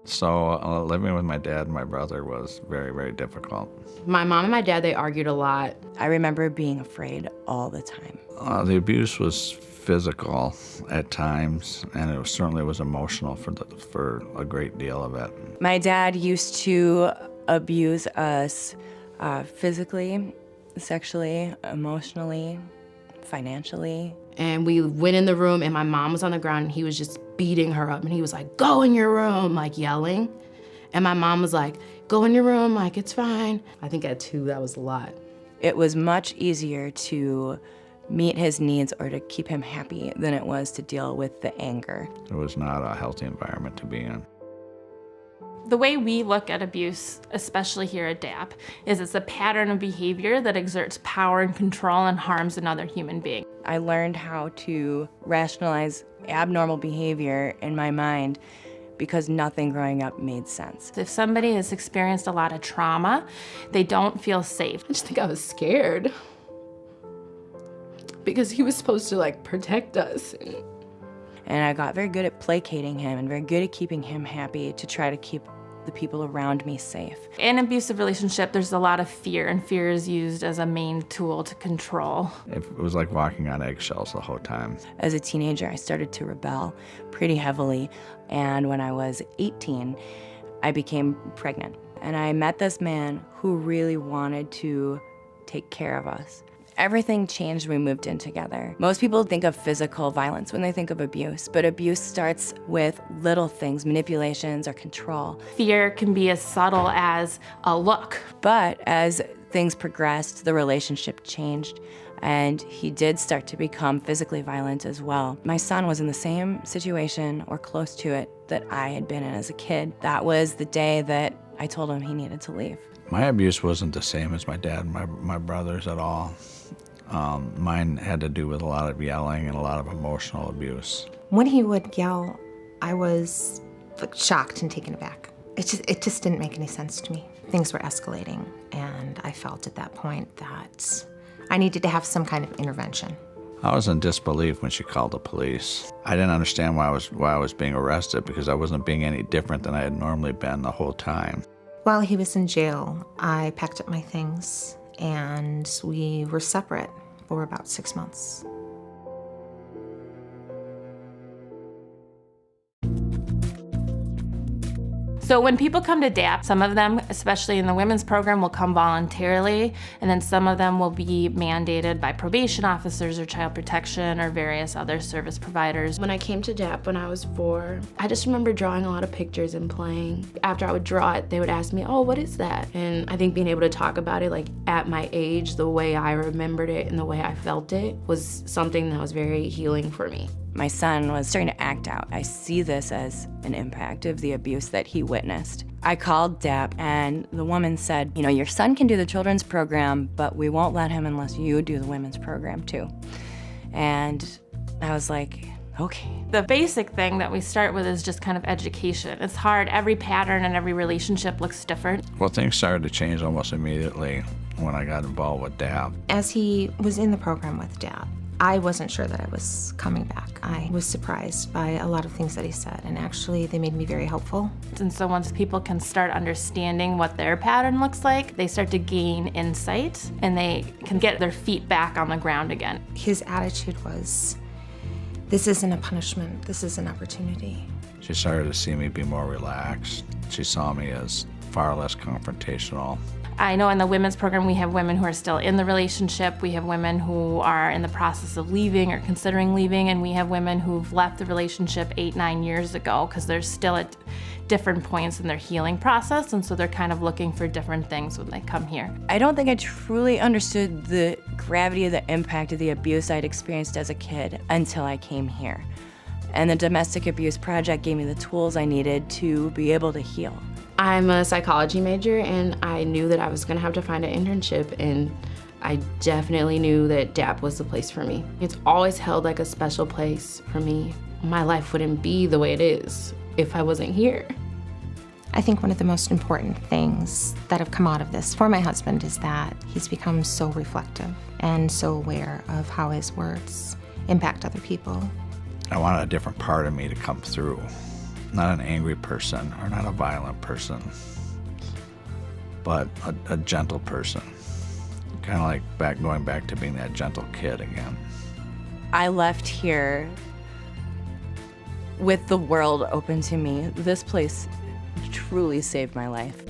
So living with my dad and my brother was very, very difficult. My mom and my dad, they argued a lot. I remember being afraid all the time. The abuse was physical at times, and it certainly was emotional for a great deal of it. My dad used to abuse us physically, sexually, emotionally, financially. And we went in the room and my mom was on the ground and he was just beating her up and he was like, "Go in your room," like yelling. And my mom was like, "Go in your room," like, "It's fine." I think at 2, that was a lot. It was much easier to meet his needs or to keep him happy than it was to deal with the anger. It was not a healthy environment to be in. The way we look at abuse, especially here at DAP, is it's a pattern of behavior that exerts power and control and harms another human being. I learned how to rationalize abnormal behavior in my mind because nothing growing up made sense. If somebody has experienced a lot of trauma, they don't feel safe. I just think I was scared because he was supposed to like protect us. And I got very good at placating him and very good at keeping him happy to try to keep the people around me safe. In an abusive relationship, there's a lot of fear, and fear is used as a main tool to control. It was like walking on eggshells the whole time. As a teenager, I started to rebel pretty heavily, and when I was 18, I became pregnant. And I met this man who really wanted to take care of us. Everything changed when we moved in together. Most people think of physical violence when they think of abuse, but abuse starts with little things, manipulations or control. Fear can be as subtle as a look. But as things progressed, the relationship changed, and he did start to become physically violent as well. My son was in the same situation or close to it that I had been in as a kid. That was the day that I told him he needed to leave. My abuse wasn't the same as my dad and my brother's at all. Mine had to do with a lot of yelling and a lot of emotional abuse. When he would yell, I was like shocked and taken aback. It just didn't make any sense to me. Things were escalating, and I felt at that point that I needed to have some kind of intervention. I was in disbelief when she called the police. I didn't understand why I was being arrested because I wasn't being any different than I had normally been the whole time. While he was in jail, I packed up my things, and we were separate for about 6 months. So when people come to DAP, some of them, especially in the women's program, will come voluntarily, and then some of them will be mandated by probation officers or child protection or various other service providers. When I came to DAP when I was 4, I just remember drawing a lot of pictures and playing. After I would draw it, they would ask me, "Oh, what is that?" And I think being able to talk about it, like at my age, the way I remembered it and the way I felt it was something that was very healing for me. My son was starting to act out. I see this as an impact of the abuse that he witnessed. I called DAP, and the woman said, "You know, your son can do the children's program, but we won't let him unless you do the women's program too." And I was like, okay. The basic thing that we start with is just kind of education. It's hard. Every pattern and every relationship looks different. Well, things started to change almost immediately when I got involved with DAP. As he was in the program with DAP, I wasn't sure that I was coming back. I was surprised by a lot of things that he said, and actually they made me very hopeful. And so once people can start understanding what their pattern looks like, they start to gain insight and they can get their feet back on the ground again. His attitude was, this isn't a punishment, this is an opportunity. She started to see me be more relaxed. She saw me as far less confrontational. I know in the women's program we have women who are still in the relationship, we have women who are in the process of leaving or considering leaving, and we have women who've left the relationship 8-9 years ago because they're still at different points in their healing process, and so they're kind of looking for different things when they come here. I don't think I truly understood the gravity of the impact of the abuse I'd experienced as a kid until I came here. And the Domestic Abuse Project gave me the tools I needed to be able to heal. I'm a psychology major, and I knew that I was gonna have to find an internship, and I definitely knew that DAP was the place for me. It's always held like a special place for me. My life wouldn't be the way it is if I wasn't here. I think one of the most important things that have come out of this for my husband is that he's become so reflective and so aware of how his words impact other people. I wanted a different part of me to come through, not an angry person or not a violent person, but a gentle person. Kind of like going back to being that gentle kid again. I left here with the world open to me. This place truly saved my life.